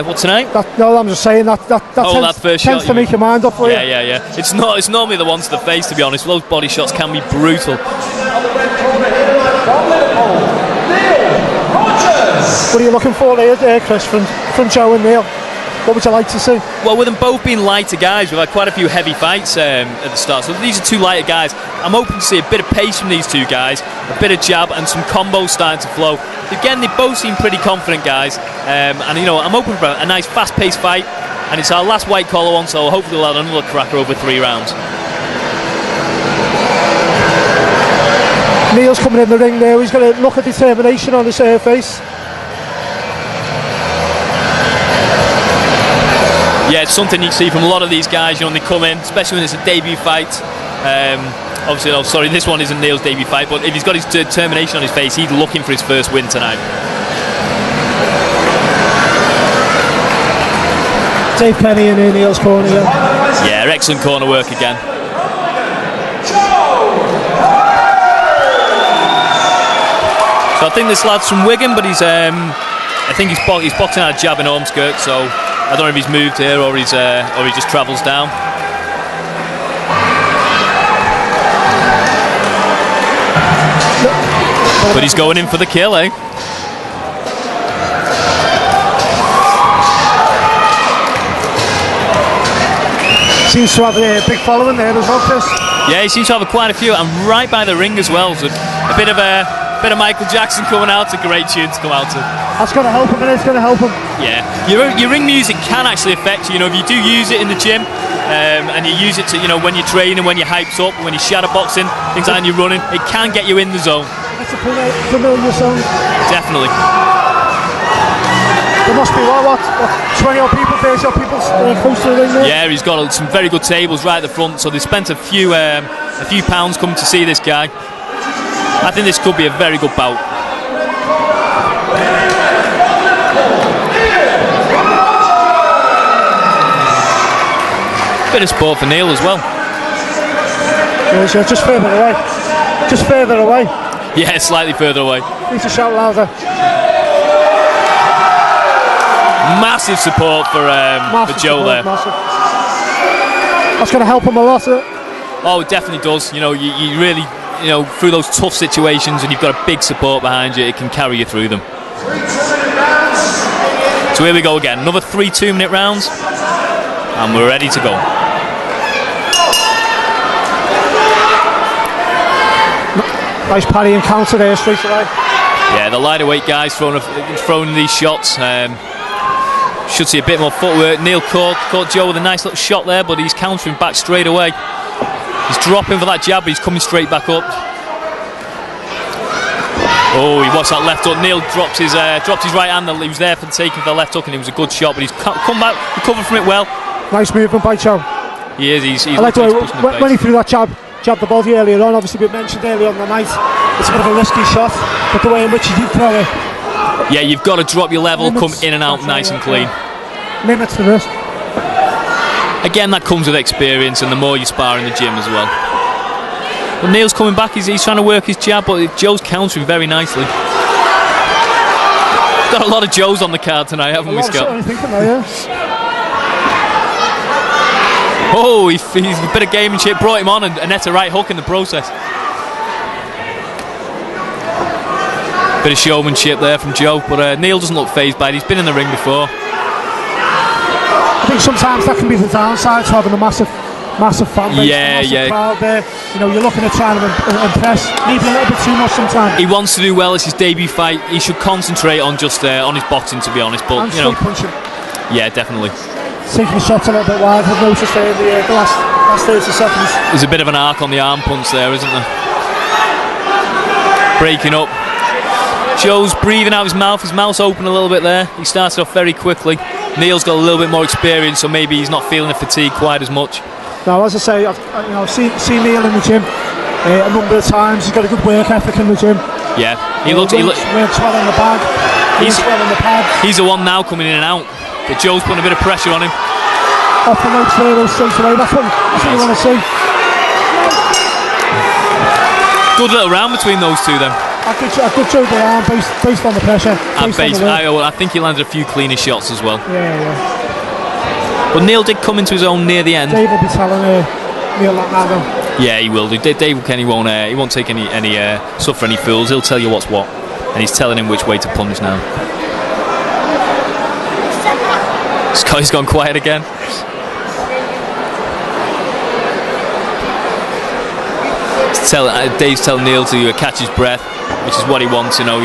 What, tonight? No, I'm just saying that tends to make your mind up for you. Yeah. It's normally the ones to the face, to be honest. Those body shots can be brutal. What are you looking for there, Chris, from Joe and Neil? What would you like to see? Well, with them both being lighter guys, we've had quite a few heavy fights at the start. So these are two lighter guys. I'm hoping to see a bit of pace from these two guys, a bit of jab and some combos starting to flow. Again, they both seem pretty confident guys. And, I'm hoping for a nice fast-paced fight. And it's our last white collar one, so hopefully we'll have another cracker over 3 rounds. Neil's coming in the ring there. He's going to look at determination on his face. Yeah, it's something you see from a lot of these guys, when they come in, especially when it's a debut fight. Obviously, this one isn't Neil's debut fight, but if he's got his determination on his face, he's looking for his first win tonight. Dave Penny in Neil's corner. Yeah, excellent corner work again. So I think this lad's from Wigan, but he's boxing out a jab and arm skirt, so I don't know if he's moved here or he just travels down. But he's going in for the kill, eh? Seems to have a big following there as well, Chris. Yeah, he seems to have quite a few, and right by the ring as well. So a bit of Michael Jackson coming out. It's a great tune to come out to. That's going to help him, and it's going to help him. Yeah, your ring music can actually affect you. If you do use it in the gym, and you use it to, when you're training, when you're hyped up, when you're shadow boxing, things like that, and you're running, it can get you in the zone. It's a familiar song. Definitely. There must be what 20 odd people, 30 odd people close to the ring there. Yeah, he's got some very good tables right at the front, so they spent a few pounds coming to see this guy. I think this could be a very good bout. Bit of support for Neil as well. Yeah, just further away. Yeah, slightly further away. Need to shout louder. Massive support for Joe there. Massive. That's going to help him a lot. Oh, it definitely does. You really, through those tough situations, and you've got a big support behind you, it can carry you through them. So here we go again. Another 3 2-minute rounds, and we're ready to go. Nice parry and counter there straight away. Yeah, the lighter weight guys throwing these shots. Should see a bit more footwork. Neil caught Joe with a nice little shot there, but he's countering back straight away. He's dropping for that jab, but he's coming straight back up. Oh, he watched that left hook. Neil dropped his right hand. He was there for the taking for the left hook, and it was a good shot, but he's come back, recovered from it well. Nice movement by Joe. He is. He's I like the way when he threw that jab the body earlier on. Obviously, we mentioned earlier on the night, it's a bit of a risky shot, but the way in which he did throw it. Yeah, you've got to drop your level, come in and out nice and clean. Limits to this. Again, that comes with experience, and the more you spar in the gym as well. But Neil's coming back. He's trying to work his jab, but Joe's countering very nicely. Got a lot of Joes on the card tonight, haven't we, Scott? Oh, he's a bit of gamemanship, brought him on and net a right hook in the process. Bit of showmanship there from Joe, but Neil doesn't look fazed by it. He's been in the ring before. I think sometimes that can be the downside to having a massive fan base, massive crowd there. You're looking at trying to impress, maybe a little bit too much sometimes. He wants to do well. It's his debut fight. He should concentrate on just on his boxing, to be honest. But and punching. Yeah, definitely. Taking the shots a little bit wide. I've noticed there in the last 30 seconds. There's a bit of an arc on the arm punch there, isn't there? Breaking up. Joe's breathing out his mouth's open a little bit there. He started off very quickly. Neil's got a little bit more experience, so maybe he's not feeling the fatigue quite as much. Now, as I say, I've seen Neil in the gym a number of times. He's got a good work ethic in the gym. Yeah, he works well in the bag. He's well in the pad. He's the one now coming in and out, but Joe's putting a bit of pressure on him. Off the ropes there, straight away. That's what you want to see. Good little round between those two then. I could Joe the arm based on the pressure. I think he landed a few cleaner shots as well. Yeah. But Neil did come into his own near the end. Dave will be telling Neil that now though. Yeah, he will do. Dave Kenny won't take any suffer any fools. He'll tell you what's what, and he's telling him which way to punch now. Scotty's gone quiet again. Dave's telling Neil to catch his breath, which is what he wants. You know,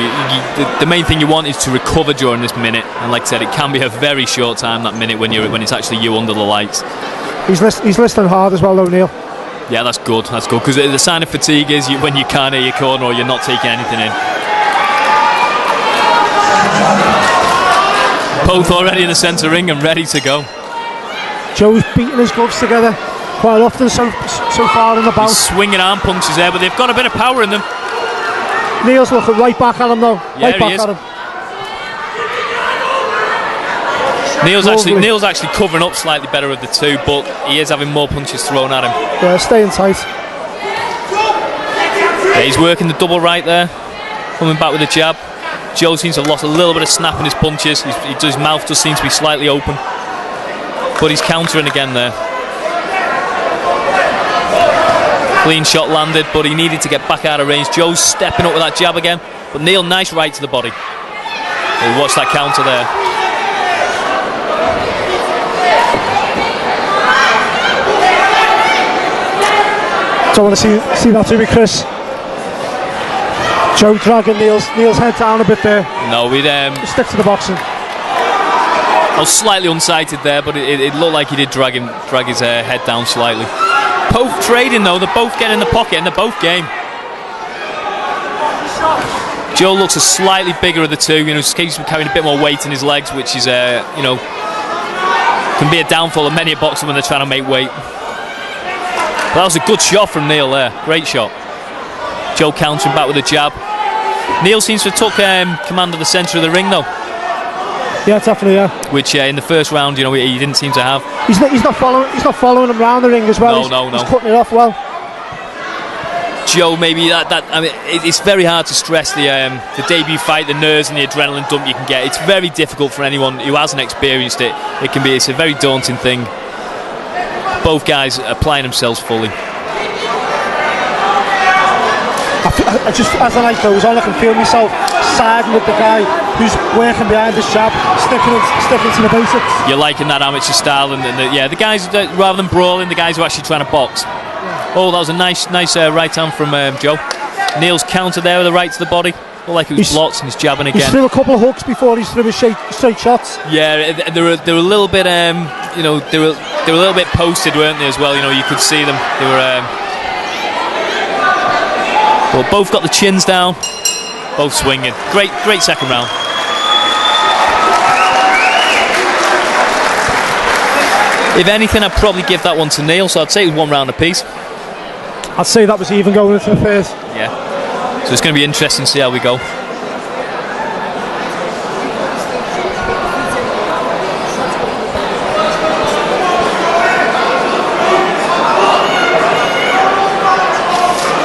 the main thing you want is to recover during this minute. And like I said, it can be a very short time, that minute, when it's actually you under the lights. He's listening hard as well, though, Neil. Yeah, that's good. That's good, because the sign of fatigue is when you can't hear your corner or you're not taking anything in. Both already in the centre ring and ready to go. Joe's beating his gloves together quite often so far in the bout. He's swinging arm punches there, but they've got a bit of power in them. Neil's looking right back at him though. Yeah, right back at him. Neil's actually covering up slightly better of the two, but he is having more punches thrown at him. Yeah, staying tight. Yeah, he's working the double right there, coming back with a jab. Joe seems to have lost a little bit of snap in his punches. His mouth does seem to be slightly open, but he's countering again there. Clean shot landed, but he needed to get back out of range. Joe's stepping up with that jab again, but Neil, nice right to the body. We'll watch that counter there. Don't want to see that, do we, Chris? Joe dragging Neil's head down a bit there. No, we'd stick to the boxing. I was slightly unsighted there, but it looked like he did drag his head down slightly. Both trading though, they're both getting in the pocket and they're both game. Joe looks a slightly bigger of the two, you know, keeps carrying a bit more weight in his legs, which is you know, can be a downfall of many a boxer when they're trying to make weight. But that was a good shot from Neil there, great shot. Joe countering back with a jab. Neil seems to have took command of the centre of the ring though. Yeah, definitely, yeah. Which in the first round, you know, he didn't seem to have. He's not following him around the ring as well. No. He's cutting it off well. Joe, maybe I mean, it's very hard to stress the debut fight, the nerves and the adrenaline dump you can get. It's very difficult for anyone who hasn't experienced it. It's a very daunting thing. Both guys applying themselves fully. I just, as the night goes on, I can feel myself siding with the guy who's working behind his jab, sticking to the basics. You're liking that amateur style, and the guys that, rather than brawling, the guys who are actually trying to box. Yeah. Oh, that was a nice right hand from Joe. Neil's counter there with a right to the body. Looked like it was blocked, and he's jabbing again. He's threw a couple of hooks before he threw his straight shots. Yeah, they were a little bit, you know, they were a little bit posted, weren't they, as well? You know, you could see them. They were. Well, both got the chins down, both swinging. Great second round. If anything, I'd probably give that one to Neil, so I'd say it was 1 round apiece. I'd say that was even going into the first. Yeah. So it's going to be interesting to see how we go.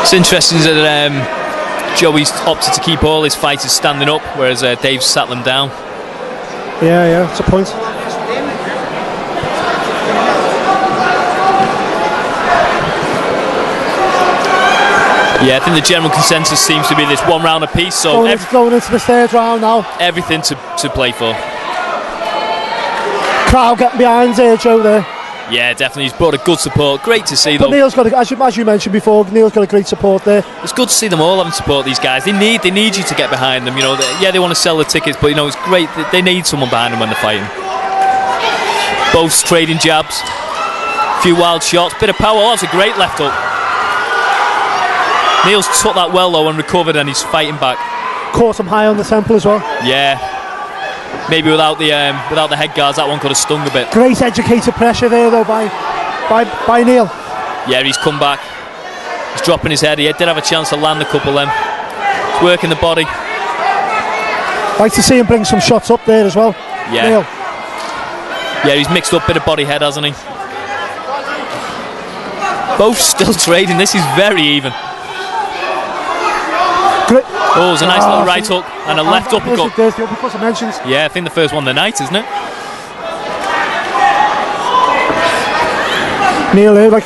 It's interesting that Joey's opted to keep all his fighters standing up, whereas Dave's sat them down. Yeah, that's a point. Yeah, I think the general consensus seems to be this 1 round apiece. So going into the third round now. Everything to play for. Crowd getting behind Joe there. Yeah, definitely. He's brought a good support. Great to see, though. But Neil's got, as you mentioned before, Neil's got a great support there. It's good to see them all having support. These guys, they need you to get behind them. You know, they want to sell the tickets, but you know, it's great. They need someone behind them when they're fighting. Both trading jabs, a few wild shots, bit of power. Oh, that's a great left hook. Neil's took that well though and recovered, and he's fighting back. Caught him high on the temple as well. Yeah. Maybe without the head guards, that one could have stung a bit. Great educated pressure there though by Neil. Yeah, he's come back. He's dropping his head. He did have a chance to land a couple of them. He's working the body. Like to see him bring some shots up there as well. Yeah. Neil. Yeah, he's mixed up a bit of body head, hasn't he? Both still trading. This is very even. Oh, there's a nice little right hook and a left uppercut. There's the uppercut I mentioned. Yeah, I think the first one of the night, isn't it? Neil, like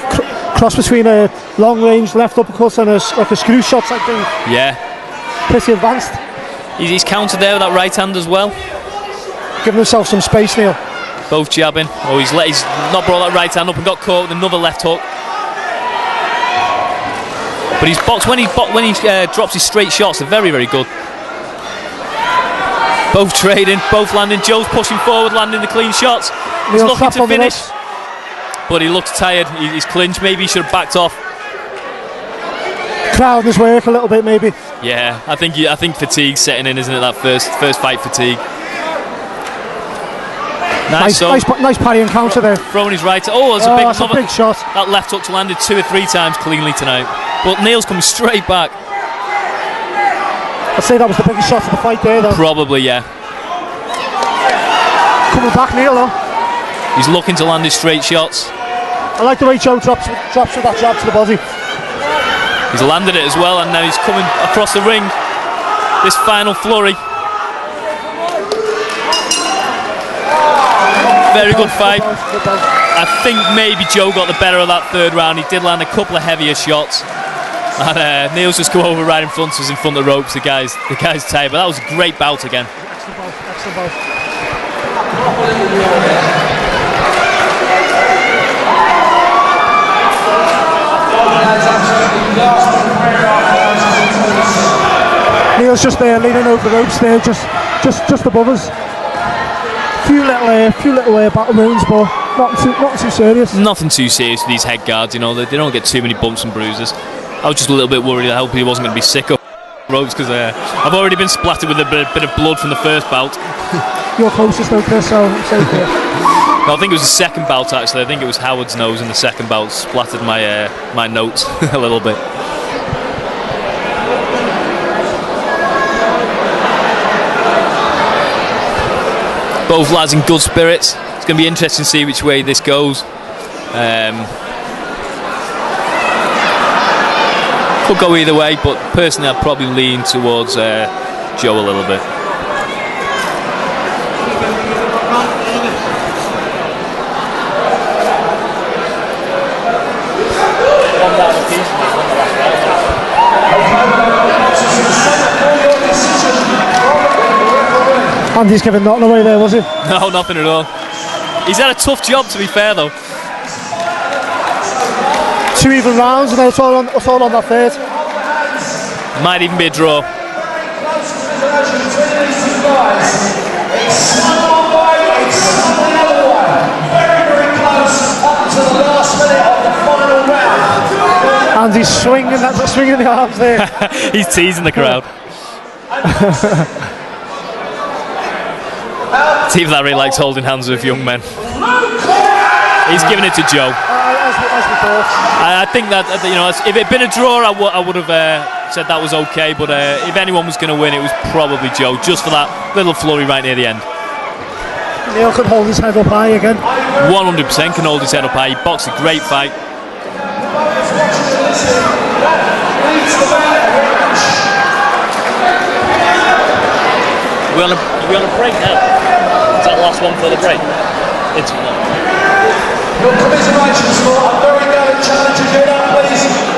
cross between a long range left uppercut and like a screw shot type thing. Yeah. Pretty advanced. He's countered there with that right hand as well. Giving himself some space, Neil. Both jabbing. Oh, he's not brought that right hand up and got caught with another left hook. But he's boxed when he drops his straight shots. They're very, very good. Both trading, both landing. Joe's pushing forward, landing the clean shots. He's looking to finish, but he looks tired. He's clinched. Maybe he should have backed off. Crowding his work a little bit, maybe. Yeah, I think fatigue's setting in, isn't it? That first fight fatigue. Nice parry and counter there. Throwing his right. Oh, that's a big shot. That left hook's landed 2 or 3 times cleanly tonight. But Neil's coming straight back. I'd say that was the biggest shot of the fight there, though. Probably, yeah. Coming back, Neil, though. He's looking to land his straight shots. I like the way Joe drops with that jab to the body. He's landed it as well, and now he's coming across the ring. This final flurry. Very good fight. I think maybe Joe got the better of that third round. He did land a couple of heavier shots. And Neil's just go over right in front of us, in front of the ropes. The guy's tired, but that was a great bout again. Excellent bout. Neil's just there leaning over the ropes there, just above us. Few little battle wounds, but not too serious. Nothing too serious with these head guards, you know. They don't get too many bumps and bruises. I was just a little bit worried. I hope he wasn't going to be sick of ropes because I've already been splattered with a bit of blood from the first bout. You're closest though, Chris, so I'm safe here. No, I think it was the second bout actually. I think it was Howard's nose in the second bout splattered my notes a little bit. Both lads in good spirits. It's going to be interesting to see which way this goes. Could go either way, but personally I'd probably lean towards Joe a little bit. Andy's giving nothing away there, was he? No, nothing at all. He's had a tough job, to be fair, though. 2 even rounds, and it's all on that third. Might even be a draw. Andy's swinging the arms there. He's teasing the crowd. Steve Larry likes holding hands with young men. He's giving it to Joe. As we thought. I think that, you know, if it had been a draw, I would have said that was okay. But if anyone was going to win, it was probably Joe, just for that little flurry right near the end. Neil could hold his head up high again. 100% can hold his head up high. He boxed a great fight. We're on a break now. Is that the last one for the break? It's not. Your commiserations for a very gallant challenge, if you're please.